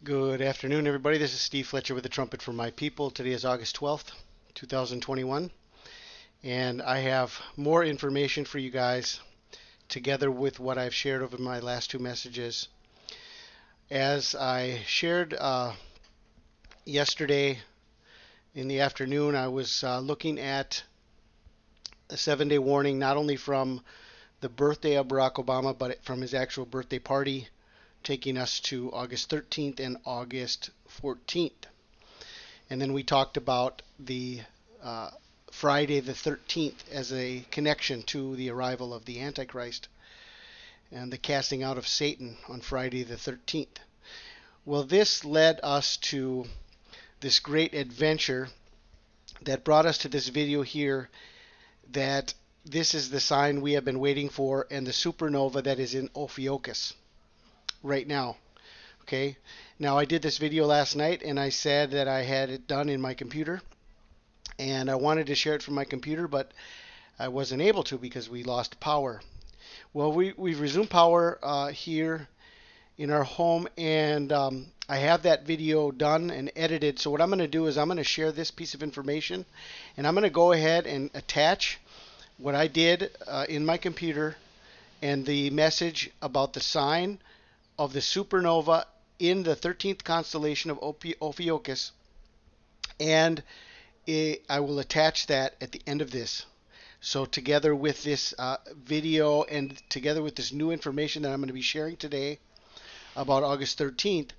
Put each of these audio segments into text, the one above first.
Good afternoon, everybody. This is Steve Fletcher with the Trumpet for My People. Today is August 12th, 2021, and I have more information for you guys together with what I've shared over my last two messages. As I shared yesterday in the afternoon, I was looking at a 7-day warning not only from the birthday of Barack Obama, but from his actual birthday party, taking us to August 13th and August 14th. And then we talked about the uh, Friday the 13th as a connection to the arrival of the Antichrist and the casting out of Satan on Friday the 13th. Well, this led us to this great adventure that brought us to this video here, that this is the sign we have been waiting for, and the supernova that is in Ophiuchus right now. Okay, now I did this video last night and I said that I had it done in my computer and I wanted to share it from my computer, but I wasn't able to because we lost power. Well, we've resumed power here in our home, and I have that video done and edited. So what I'm going to do is I'm going to share this piece of information, and I'm going to go ahead and attach what I did in my computer and the message about the sign of the supernova in the 13th constellation of Ophiuchus, and I will attach that at the end of this. So together with this video and together with this new information that I'm going to be sharing today about August 13th,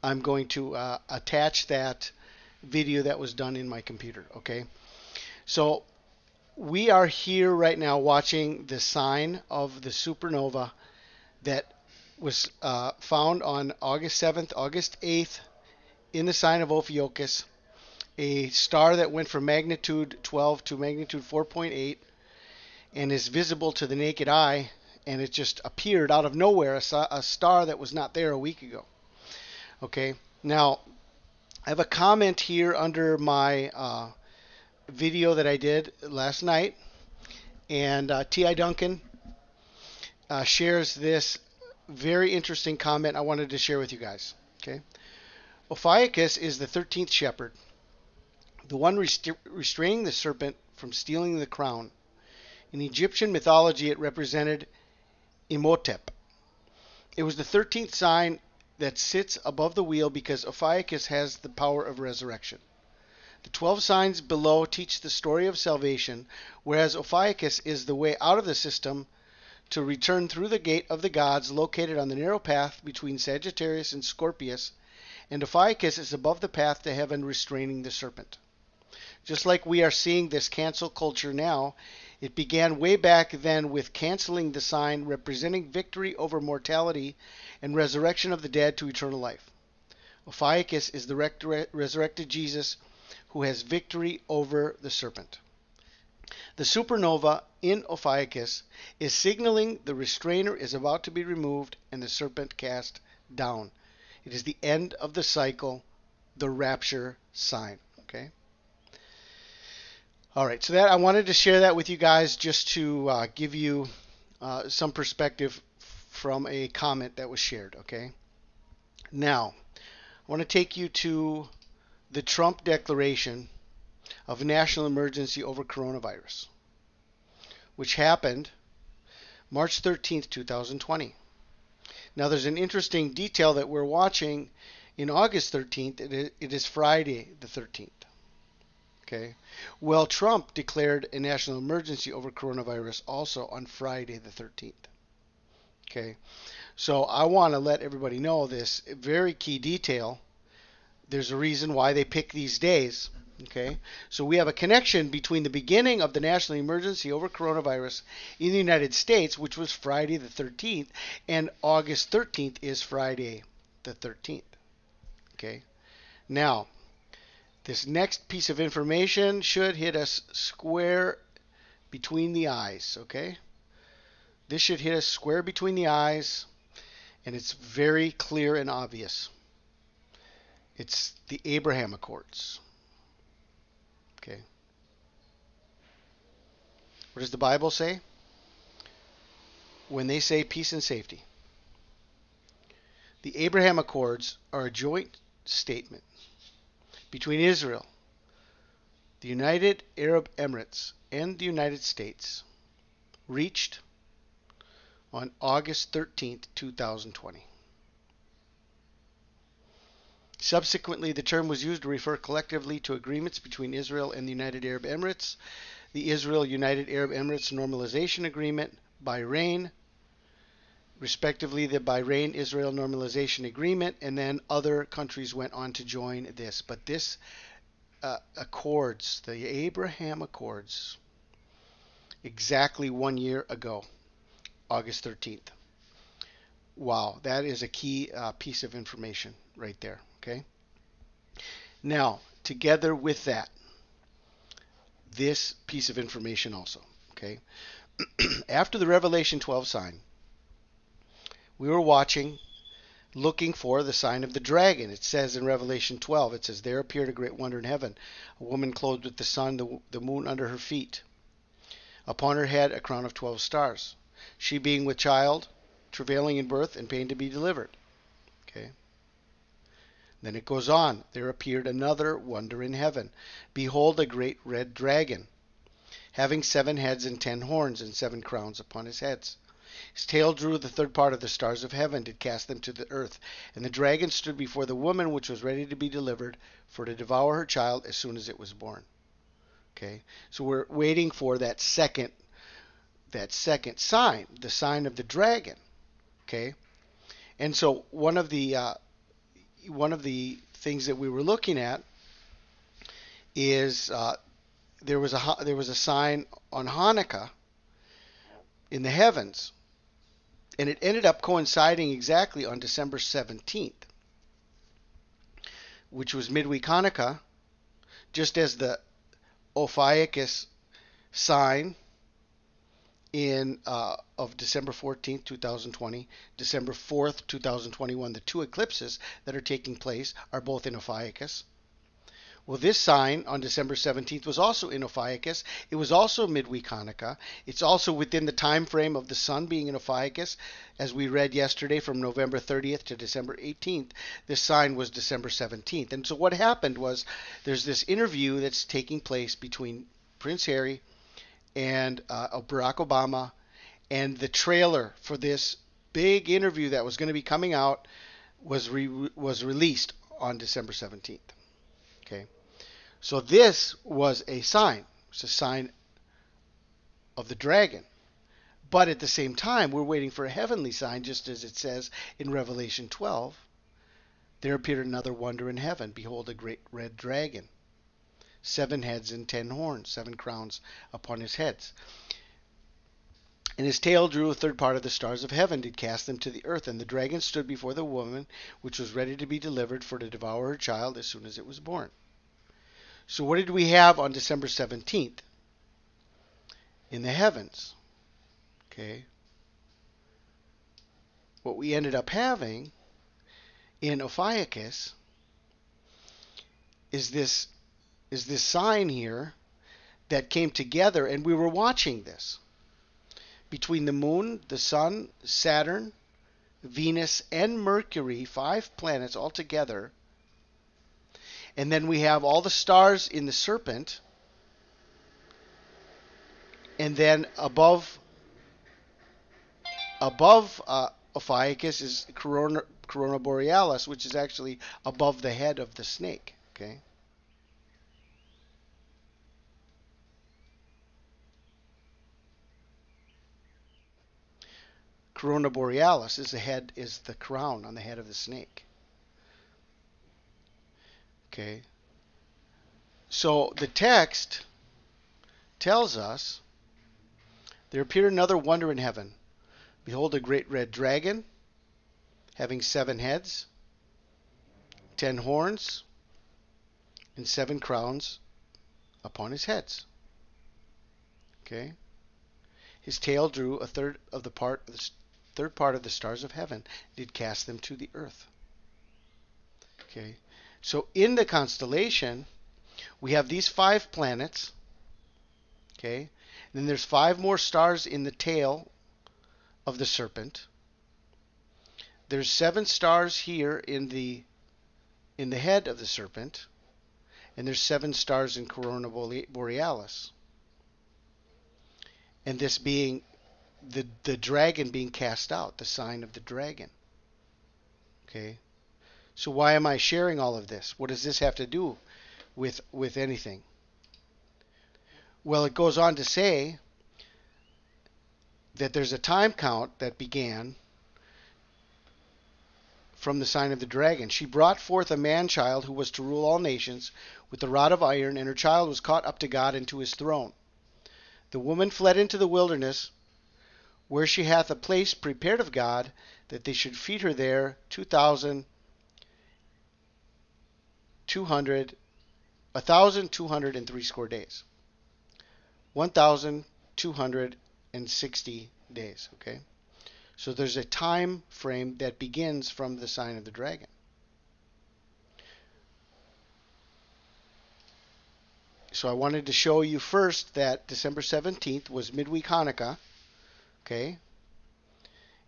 I'm going to attach that video that was done in my computer. Okay, so we are here right now watching the sign of the supernova that was found on August 7th, August 8th in the sign of Ophiuchus, a star that went from magnitude 12 to magnitude 4.8 and is visible to the naked eye, and it just appeared out of nowhere, a star that was not there a week ago. Okay, now I have a comment here under my video that I did last night, and T.I. Duncan shares this very interesting comment I wanted to share with you guys. Okay, Ophiuchus is the 13th shepherd, the one restraining the serpent from stealing the crown. In Egyptian mythology, it represented Imhotep. It was the 13th sign that sits above the wheel because Ophiuchus has the power of resurrection. The 12 signs below teach the story of salvation, whereas Ophiuchus is the way out of the system to return through the gate of the gods located on the narrow path between Sagittarius and Scorpius, and Ophiuchus is above the path to heaven restraining the serpent. Just like we are seeing this cancel culture now, it began way back then with canceling the sign representing victory over mortality and resurrection of the dead to eternal life. Ophiuchus is the resurrected Jesus who has victory over the serpent. The supernova in Ophiuchus is signaling the restrainer is about to be removed and the serpent cast down. It is the end of the cycle, the rapture sign. Okay. All right, so that I wanted to share that with you guys just to give you some perspective from a comment that was shared. Okay. Now, I want to take you to the Trump declaration of national emergency over coronavirus, which happened March 13th, 2020. Now, there's an interesting detail that we're watching in August 13th. It is Friday the 13th. Okay. Well, Trump declared a national emergency over coronavirus also on Friday the 13th. Okay. So I want to let everybody know this very key detail. There's a reason why they pick these days. Okay. So we have a connection between the beginning of the national emergency over coronavirus in the United States, which was Friday the 13th, and August 13th is Friday the 13th. Okay. Now, this next piece of information should hit us square between the eyes, okay? This should hit us square between the eyes, and it's very clear and obvious. It's the Abraham Accords, okay? What does the Bible say? When they say peace and safety, The Abraham Accords are a joint statement between Israel, the United Arab Emirates, and the United States, reached on August 13th, 2020. Subsequently, the term was used to refer collectively to agreements between Israel and the United Arab Emirates, the Israel-United Arab Emirates Normalization Agreement, Bahrain, respectively the Bahrain-Israel Normalization Agreement, and then other countries went on to join this. But this Accords, the Abraham Accords, exactly 1 year ago, August 13th. Wow, that is a key piece of information right there, okay? Now, together with that, this piece of information also, okay? After the Revelation 12 sign, we were watching, looking for the sign of the dragon. It says in Revelation 12, it says, there appeared a great wonder in heaven, a woman clothed with the sun, the moon under her feet. Upon her head a crown of 12 stars. She being with child, travailing in birth, and pain to be delivered. Okay. Then it goes on. There appeared another wonder in heaven. Behold, a great red dragon, having 7 heads and 10 horns, and 7 crowns upon his heads. His tail drew the third part of the stars of heaven, did cast them to the earth. And the dragon stood before the woman which was ready to be delivered, for to devour her child as soon as it was born. Okay. So we're waiting for that second sign, the sign of the dragon. Okay. And so one of the things that we were looking at is there was a sign on Hanukkah in the heavens, and it ended up coinciding exactly on December 17th, which was midweek Hanukkah, just as the Ophiuchus sign of December 14th, 2020, December 4th, 2021. The 2 eclipses that are taking place are both in Ophiuchus. Well, this sign on December 17th was also in Ophiuchus. It was also midweek Hanukkah. It's also within the time frame of the sun being in Ophiuchus. As we read yesterday, from November 30th to December 18th, this sign was December 17th. And so what happened was there's this interview that's taking place between Prince Harry and Barack Obama, and the trailer for this big interview that was going to be coming out was released on December 17th. Okay, so this was a sign. It's a sign of the dragon. But at the same time, we're waiting for a heavenly sign, just as it says in Revelation 12. There appeared another wonder in heaven. Behold, a great red dragon, 7 heads and 10 horns, 7 crowns upon his heads. And his tail drew a third part of the stars of heaven, did cast them to the earth. And the dragon stood before the woman, which was ready to be delivered, for to devour her child as soon as it was born. So what did we have on December 17th? In the heavens. Okay. What we ended up having in Ophiuchus is this sign here that came together, and we were watching this between the moon, the sun, Saturn, Venus, and Mercury, 5 planets all together. And then we have all the stars in the serpent, and then above Ophiuchus is Corona Borealis, which is actually above the head of the snake. Okay. Corona Borealis is the crown on the head of the snake. Okay. So the text tells us, there appeared another wonder in heaven. Behold, a great red dragon, having 7 heads, 10 horns, and 7 crowns upon his heads. Okay. His tail drew a third part of the stars of heaven, did cast them to the earth. Okay. So in the constellation, we have these 5 planets. Okay. And then there's 5 more stars in the tail of the serpent. There's 7 stars here in the head of the serpent, and there's 7 stars in Corona Borealis. And this being the dragon being cast out, the sign of the dragon. Okay? So why am I sharing all of this? What does this have to do with anything? Well, it goes on to say that there's a time count that began from the sign of the dragon. She brought forth a man-child who was to rule all nations with the rod of iron, and her child was caught up to God and to his throne. The woman fled into the wilderness, where she hath a place prepared of God, that they should feed her there 1,260 days. 1,260 days. Okay? So there's a time frame that begins from the sign of the dragon. So I wanted to show you first that December 17th was midweek Hanukkah. Okay?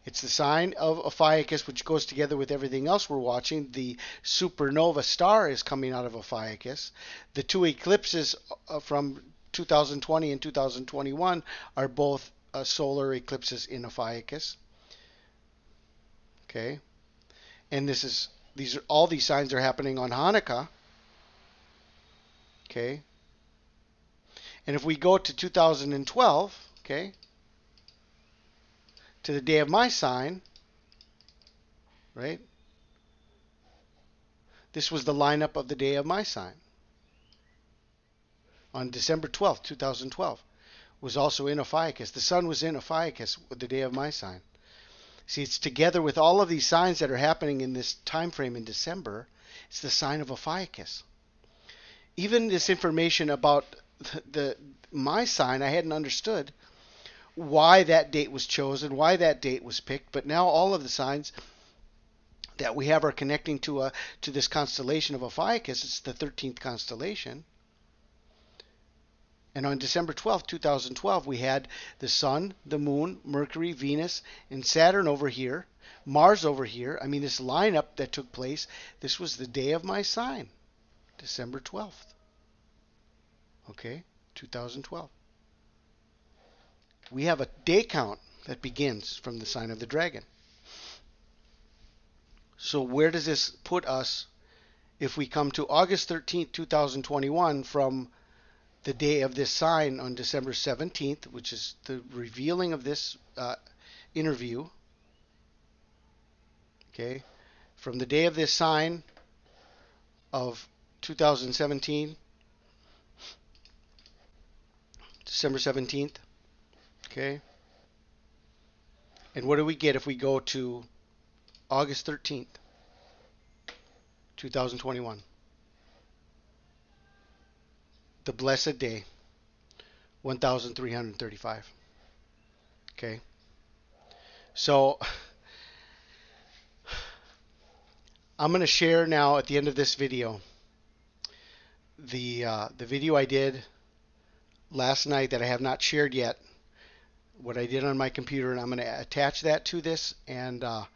It's the sign of Ophiuchus, which goes together with everything else we're watching. The supernova star is coming out of Ophiuchus. The 2 eclipses from 2020 and 2021 are both solar eclipses in Ophiuchus. Okay? And all these signs are happening on Hanukkah. Okay? And if we go to 2012, okay, to the day of my sign, right? This was the lineup of the day of my sign. On December 12th, 2012, was also in Ophiuchus. The sun was in Ophiuchus with the day of my sign. See, it's together with all of these signs that are happening in this time frame in December. It's the sign of Ophiuchus. Even this information about my sign, I hadn't understood why that date was chosen, why that date was picked, but now all of the signs that we have are connecting to this constellation of Ophiuchus. It's the 13th constellation. And on December 12th, 2012, we had the Sun, the Moon, Mercury, Venus, and Saturn over here, Mars over here. I mean, this lineup that took place, this was the day of my sign, December 12th. Okay, 2012. We have a day count that begins from the sign of the dragon. So where does this put us if we come to August 13th, 2021 from the day of this sign on December 17th, which is the revealing of this interview? Okay, from the day of this sign of 2017, December 17th. Okay. And what do we get if we go to August 13th, 2021? The blessed day, 1,335. Okay. So I'm going to share now at the end of this video the video I did last night that I have not shared yet, what I did on my computer, and I'm going to attach that to this, and I'll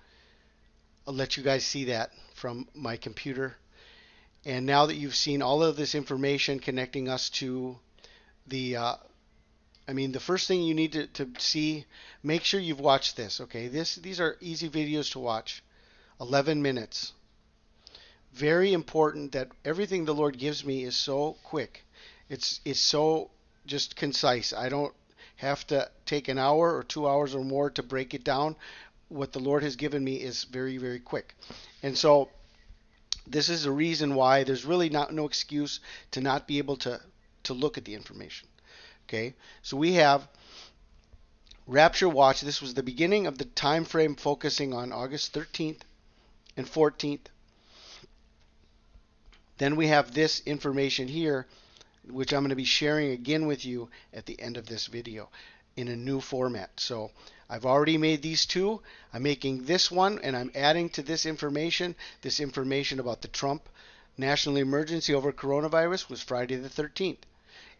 let you guys see that from my computer. And now that you've seen all of this information connecting us to the first thing you need to see, make sure you've watched this. Okay, these are easy videos to watch, 11 minutes. Very important that everything the Lord gives me is so quick. It's so just concise. I don't have to take an hour or 2 hours or more to break it down. What the Lord has given me is very, very quick. And so this is the reason why there's really no excuse to not be able to look at the information. Okay, so we have Rapture Watch. This was the beginning of the time frame focusing on August 13th and 14th. Then we have this information here, which I'm going to be sharing again with you at the end of this video in a new format. So I've already made these two. I'm making this one, and I'm adding to this information about the Trump national emergency over coronavirus was Friday the 13th.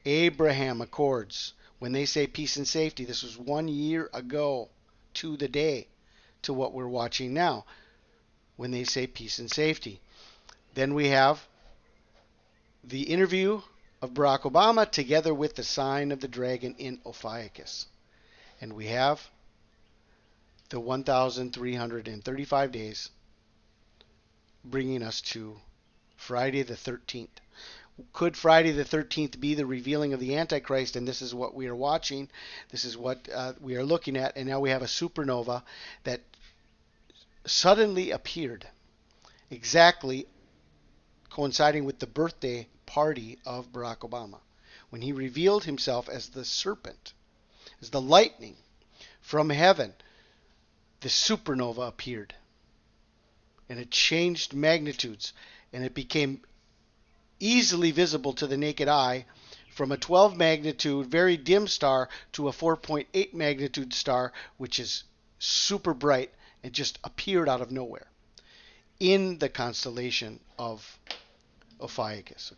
Abraham Accords. When they say peace and safety, this was 1 year ago to the day to what we're watching now. when they say peace and safety. Then we have the interview of Barack Obama together with the sign of the dragon in Ophiuchus. And we have the 1,335 days bringing us to Friday the 13th. Could Friday the 13th be the revealing of the Antichrist? And this is what we are watching. This is what we are looking at. And now we have a supernova that suddenly appeared, exactly coinciding with the birthday party of Barack Obama, when he revealed himself as the serpent, as the lightning from heaven. The supernova appeared, and it changed magnitudes, and it became easily visible to the naked eye, from a 12 magnitude very dim star to a 4.8 magnitude star, which is super bright and just appeared out of nowhere in the constellation of Ophiuchus.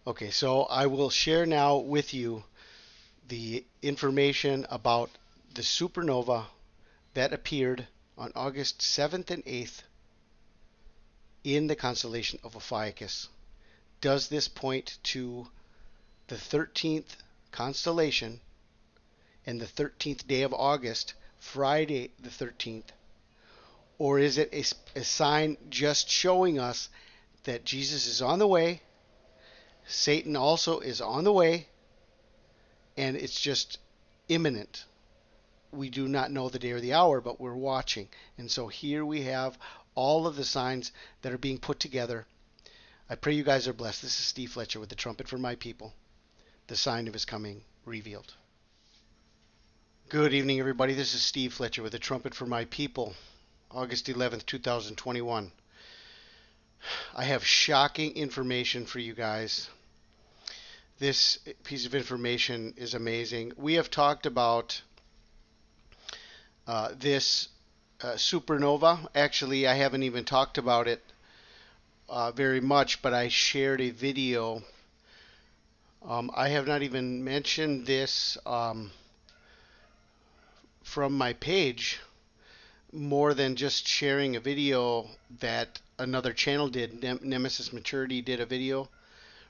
Okay, so I will share now with you the information about the supernova that appeared on August 7th and 8th in the constellation of Ophiuchus. Does this point to the 13th constellation and the 13th day of August, Friday the 13th? Or is it a sign just showing us that Jesus is on the way, Satan also is on the way, and it's just imminent? We do not know the day or the hour, but we're watching. And so here we have all of the signs that are being put together. I pray you guys are blessed. This is Steve Fletcher with the Trumpet for My People, the sign of his coming revealed. Good evening, everybody. This is Steve Fletcher with the Trumpet for My People, August 11th, 2021. I have shocking information for you guys. This piece of information is amazing. We have talked about this supernova. Actually, I haven't even talked about it very much, but I shared a video. I have not even mentioned this from my page, more than just sharing a video that another channel did. Nemesis Maturity did a video.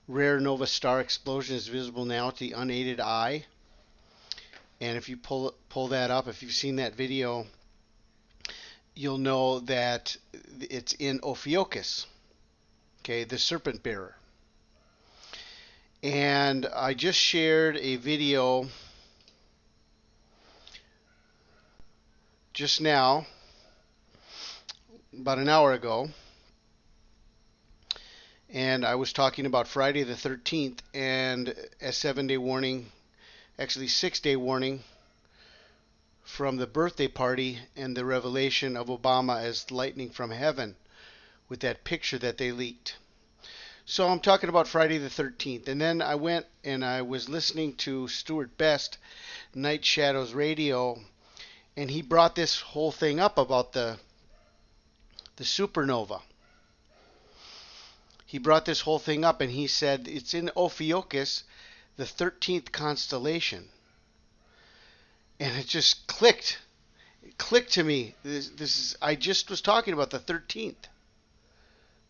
Rare nova star explosion is visible now to the unaided eye. And if you pull that up, if you've seen that video, you'll know that it's in Ophiuchus, okay, the serpent bearer. And I just shared a video just now, about an hour ago, and I was talking about Friday the 13th and a 7-day warning, actually 6-day warning, from the birthday party and the revelation of Obama as lightning from heaven with that picture that they leaked. So I'm talking about Friday the 13th. And then I went and I was listening to Stuart Best, Night Shadows Radio, and he brought this whole thing up about the supernova. He brought this whole thing up, and he said it's in Ophiuchus, the 13th constellation. And it just clicked. It clicked to me. This is, I just was talking about the 13th.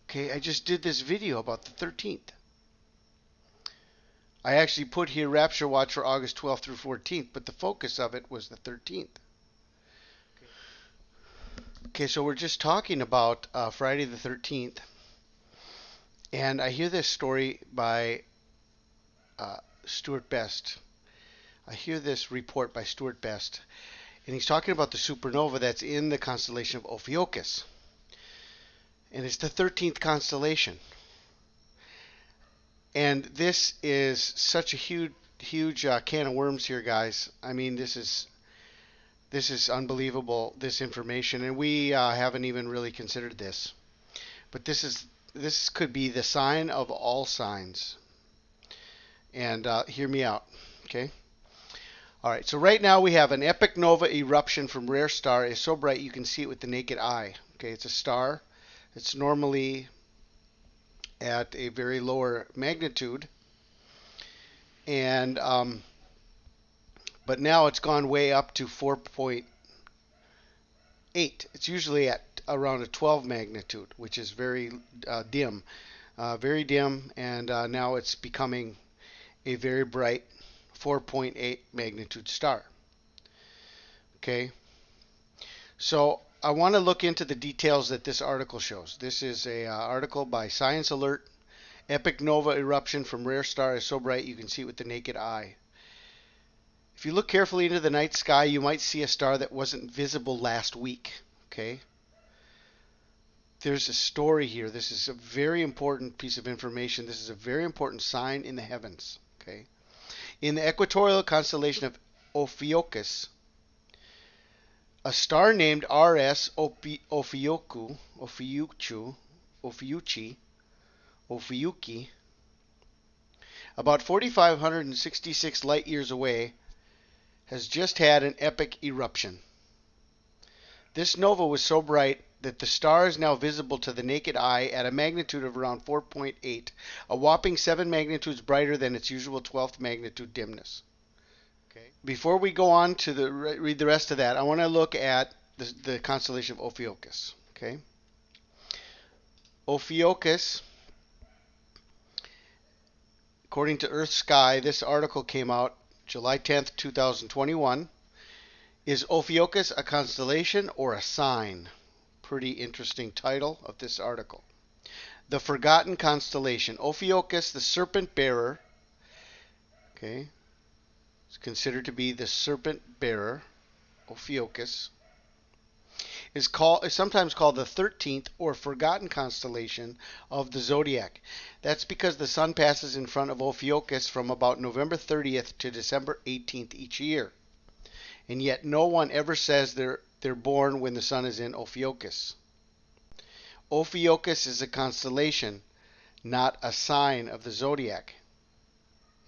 Okay, I just did this video about the 13th. I actually put here Rapture Watch for August 12th through 14th, but the focus of it was the 13th. Okay, so we're just talking about Friday the 13th. And I hear this story by Stuart Best. I hear this report by Stuart Best. And he's talking about the supernova that's in the constellation of Ophiuchus. And it's the 13th constellation. And this is such a huge can of worms here, guys. I mean, this is unbelievable, this information. And we haven't even really considered this. But this could be the sign of all signs. And hear me out, okay? All right, so right now we have an epic nova eruption from rare star. It's so bright you can see it with the naked eye. Okay, it's a star. It's normally at a very lower magnitude. And but now it's gone way up to 4.8 8. It's usually at around a 12 magnitude, which is very dim. Very dim, and now it's becoming a very bright 4.8 magnitude star. Okay, so I want to look into the details that this article shows. This is a article by Science Alert. Epic nova eruption from rare star is so bright you can see it with the naked eye. If you look carefully into the night sky, you might see a star that wasn't visible last week. Okay, there's a story here. This is a very important piece of information. This is a very important sign in the heavens. Okay, in the equatorial constellation of Ophiuchus, a star named RS Ophiuchi, about 4,566 light years away, has just had an epic eruption. This nova was so bright that the star is now visible to the naked eye at a magnitude of around 4.8, a whopping 7 magnitudes brighter than its usual 12th magnitude dimness. Okay. Before we go on to read the rest of that, I want to look at the constellation of Ophiuchus. Okay. Ophiuchus, according to Earth Sky, this article came out July 10th, 2021. Is Ophiuchus a constellation or a sign? Pretty interesting title of this article. The Forgotten Constellation. Ophiuchus, the serpent bearer. Okay. It's considered to be the serpent bearer. Ophiuchus is sometimes called the 13th or forgotten constellation of the zodiac. That's because the sun passes in front of Ophiuchus from about November 30th to December 18th each year. And yet no one ever says they're born when the sun is in Ophiuchus. Ophiuchus is a constellation, not a sign of the zodiac.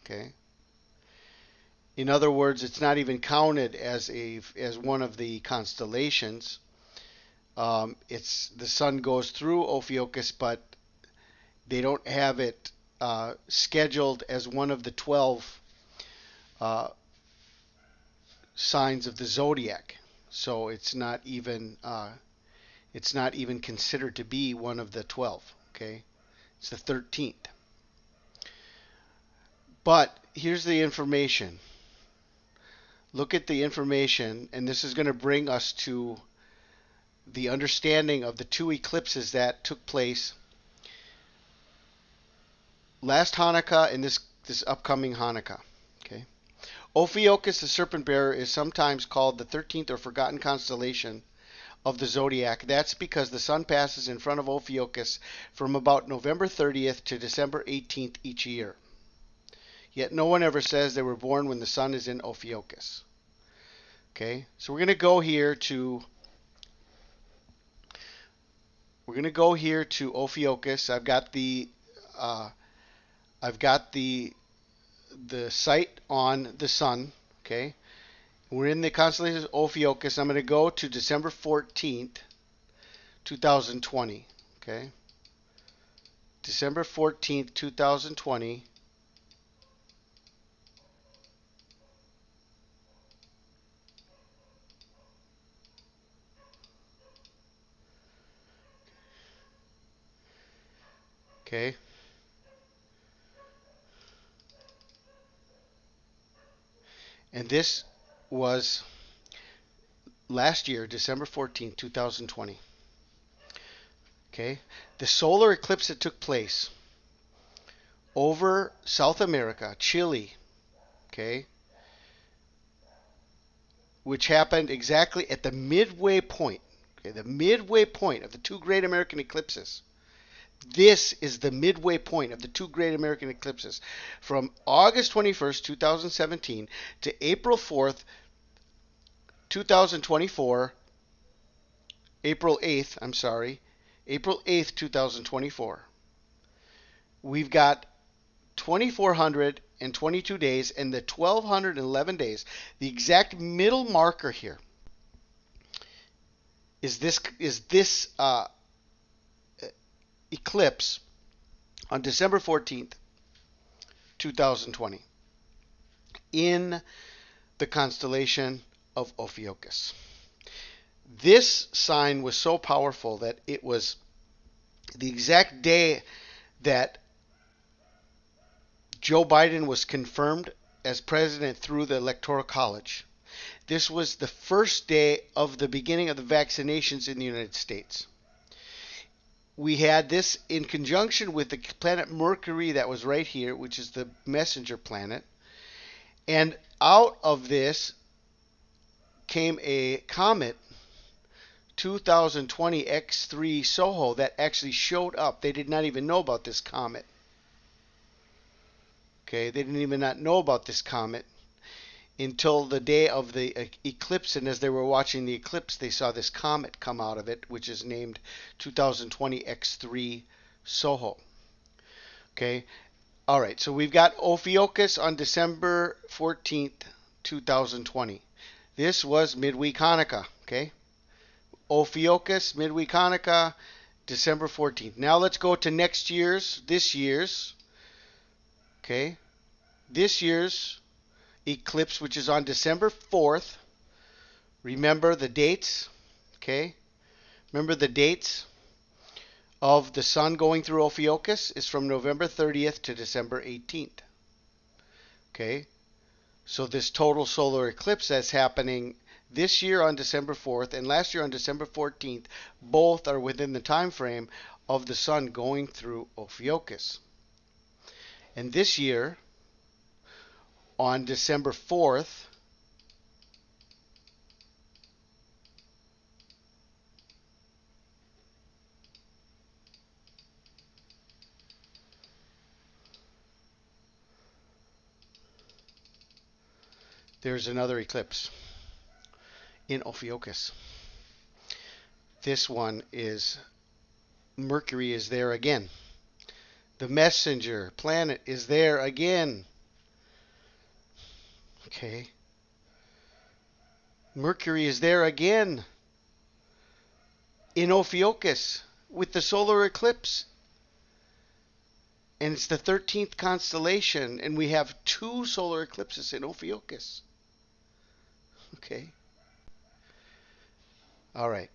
Okay? In other words, it's not even counted as one of the constellations. It's the sun goes through Ophiuchus, but they don't have it scheduled as one of the 12 signs of the zodiac. So it's not even considered to be one of the 12. Okay, it's the 13th. But here's the information. Look at the information, and this is going to bring us to the understanding of the 2 eclipses that took place last Hanukkah and this upcoming Hanukkah. Okay, Ophiuchus, the serpent bearer, is sometimes called the 13th or forgotten constellation of the zodiac. That's because the sun passes in front of Ophiuchus from about November 30th to December 18th each year. Yet no one ever says they were born when the sun is in Ophiuchus. Okay, so we're going to go here to Ophiuchus. I've got the sight on the sun. Okay, we're in the constellation of Ophiuchus. I'm going to go to December 14th, 2020. Okay, December 14th, 2020. Okay. And this was last year, December 14th, 2020. Okay. The solar eclipse that took place over South America, Chile, okay, which happened exactly at the midway point, okay, the midway point of the 2 great American eclipses. This is the midway point of the 2 great American eclipses. From August 21st, 2017 to April 4th, 2024, April 8th, 2024. We've got 2,422 days and the 1,211 days. The exact middle marker here is this eclipse on December 14th, 2020 in the constellation of Ophiuchus. This sign was so powerful that it was the exact day that Joe Biden was confirmed as president through the Electoral College. This was the first day of the beginning of the vaccinations in the United States. We had this in conjunction with the planet Mercury that was right here, which is the messenger planet. And out of this came a comet, 2020 X3 Soho, that actually showed up. They did not even know about this comet. Okay, they didn't even not know about this comet until the day of the eclipse, and as they were watching the eclipse, they saw this comet come out of it, which is named 2020 X3 Soho. Okay, all right, so we've got Ophiuchus on December 14th, 2020. This was midweek Hanukkah, okay? Ophiuchus, midweek Hanukkah, December 14th. Now let's go to this year's, okay? This year's eclipse, which is on December 4th. Remember the dates, okay? Remember the dates of the sun going through Ophiuchus is from November 30th to December 18th. Okay? So this total solar eclipse that's happening this year on December 4th and last year on December 14th, both are within the time frame of the sun going through Ophiuchus. And this year, on December 4th, there's another eclipse in Ophiuchus. This one is Mercury is there again. The messenger planet is there again. Okay. Mercury is there again in Ophiuchus with the solar eclipse. And it's the 13th constellation, and we have 2 solar eclipses in Ophiuchus. Okay. All right.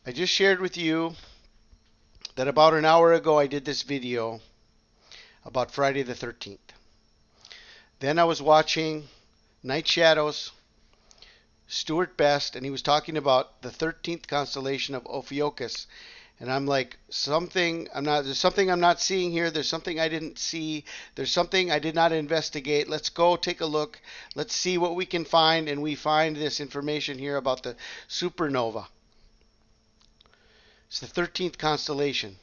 I just shared with you that about an hour ago I did this video about Friday the 13th. Then I was watching Night Shadows, Stuart Best, and he was talking about the 13th constellation of Ophiuchus. And I'm like, there's something I'm not seeing here. There's something I didn't see. There's something I did not investigate. Let's go take a look. Let's see what we can find. And we find this information here about the supernova. It's the 13th constellation.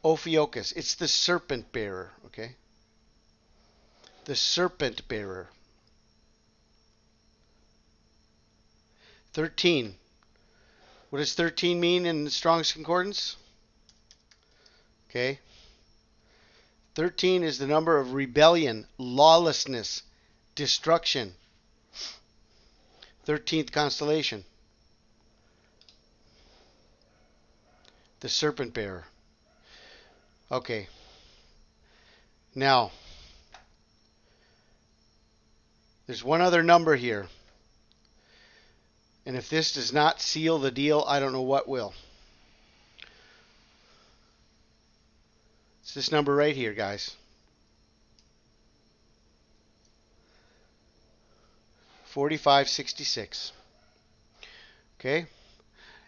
Ophiuchus. It's the serpent bearer, okay? The serpent bearer. 13. What does 13 mean in the Strong's Concordance? Okay. 13 is the number of rebellion, lawlessness, destruction. 13th constellation. The serpent bearer. Okay. Now, there's one other number here. And if this does not seal the deal, I don't know what will. It's this number right here, guys. 4566. Okay?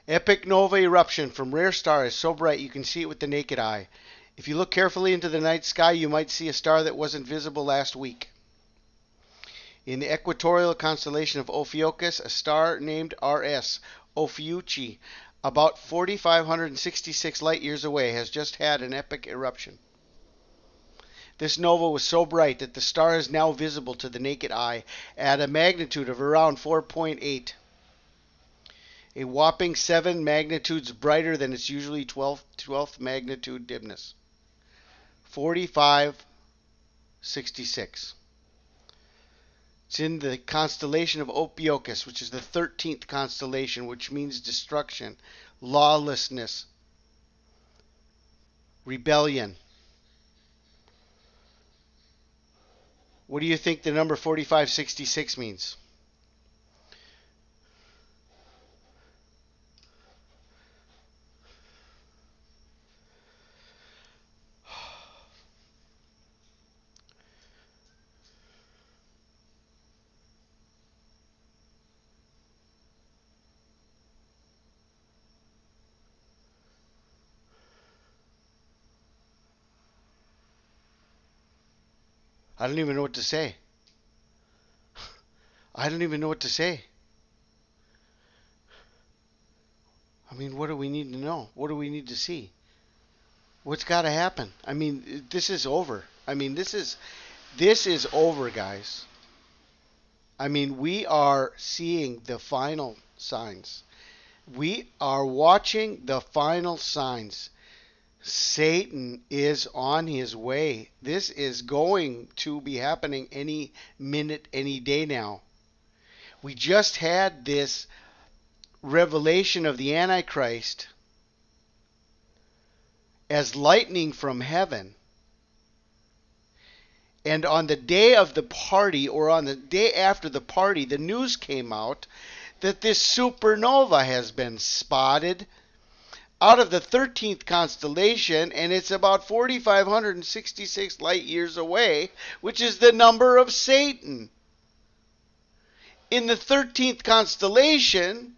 Epic nova eruption from rare star is so bright you can see it with the naked eye. If you look carefully into the night sky, you might see a star that wasn't visible last week. In the equatorial constellation of Ophiuchus, a star named RS, Ophiuchi, about 4,566 light years away, has just had an epic eruption. This nova was so bright that the star is now visible to the naked eye at a magnitude of around 4.8. A whopping 7 magnitudes brighter than its usually 12th magnitude dimness. 4566. It's in the constellation of Ophiuchus, which is the 13th constellation, which means destruction, lawlessness, rebellion. What do you think the number 4566 means? I don't even know what to say. I don't even know what to say. I mean, what do we need to know? What do we need to see? What's got to happen? I mean, this is over. I mean, this is over, guys. I mean, we are seeing the final signs. We are watching the final signs. Satan is on his way. This is going to be happening any minute, any day now. We just had this revelation of the Antichrist as lightning from heaven. And on the day of the party, or on the day after the party, the news came out that this supernova has been spotted out of the 13th constellation, and it's about 4,566 light years away, which is the number of Satan. In the 13th constellation,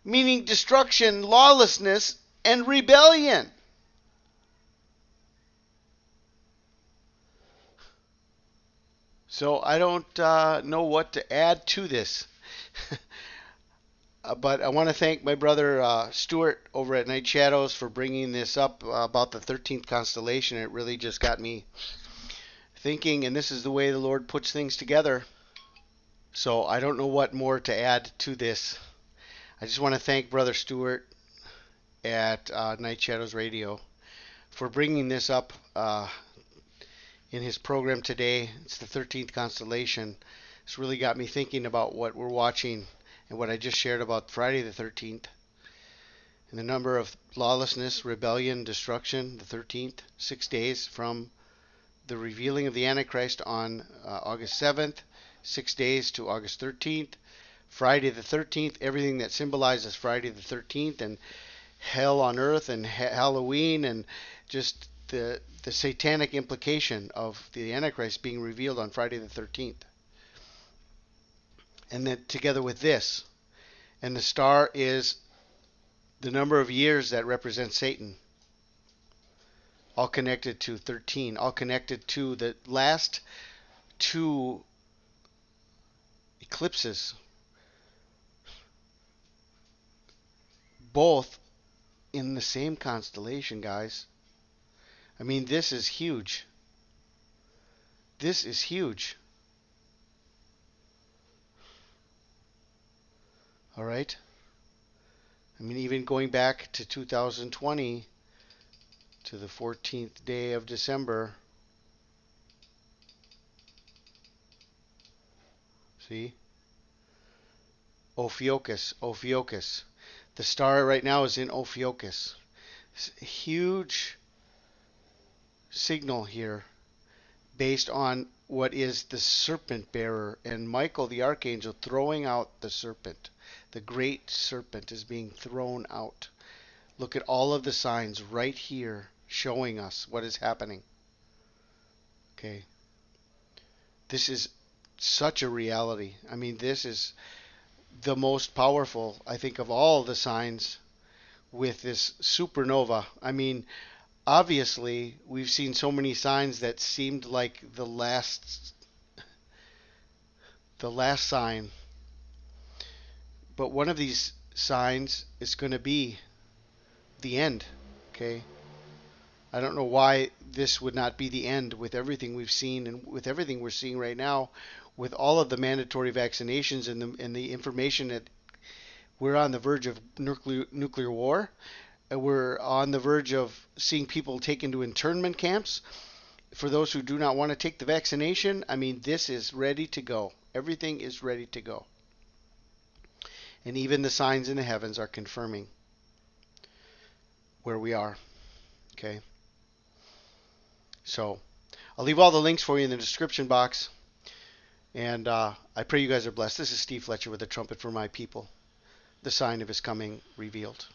meaning destruction, lawlessness, and rebellion. So I don't know what to add to this. But I want to thank my brother Stuart over at Night Shadows for bringing this up about the 13th constellation. It really just got me thinking, and this is the way the Lord puts things together. So I don't know what more to add to this. I just want to thank Brother Stuart at Night Shadows Radio for bringing this up in his program today. It's the 13th constellation. It's really got me thinking about what we're watching and what I just shared about Friday the 13th. And the number of lawlessness, rebellion, destruction, the 13th, 6 days from the revealing of the Antichrist on August 7th, 6 days to August 13th. Friday the 13th, everything that symbolizes Friday the 13th and hell on earth and Halloween and just the satanic implication of the Antichrist being revealed on Friday the 13th. And then together with this, and the star is the number of years that represents Satan, all connected to 13, all connected to the last two eclipses, both in the same constellation, guys. I mean, this is huge. This is huge. All right. I mean, even going back to 2020, to the 14th day of December. See? Ophiuchus, Ophiuchus. The star right now is in Ophiuchus. Huge signal here based on what is the serpent bearer and Michael the archangel throwing out the serpent. The great serpent is being thrown out. Look at all of the signs right here showing us what is happening. Okay. This is such a reality. I mean, this is the most powerful, I think, of all the signs with this supernova. I mean, obviously, we've seen so many signs that seemed like the last sign. But one of these signs is going to be the end. Okay? I don't know why this would not be the end with everything we've seen and with everything we're seeing right now, with all of the mandatory vaccinations and the information that we're on the verge of nuclear war. We're on the verge of seeing people taken to internment camps. For those who do not want to take the vaccination, I mean, this is ready to go. Everything is ready to go. And even the signs in the heavens are confirming where we are. Okay. So, I'll leave all the links for you in the description box. And I pray you guys are blessed. This is Steve Fletcher with the trumpet for my people, the sign of his coming revealed.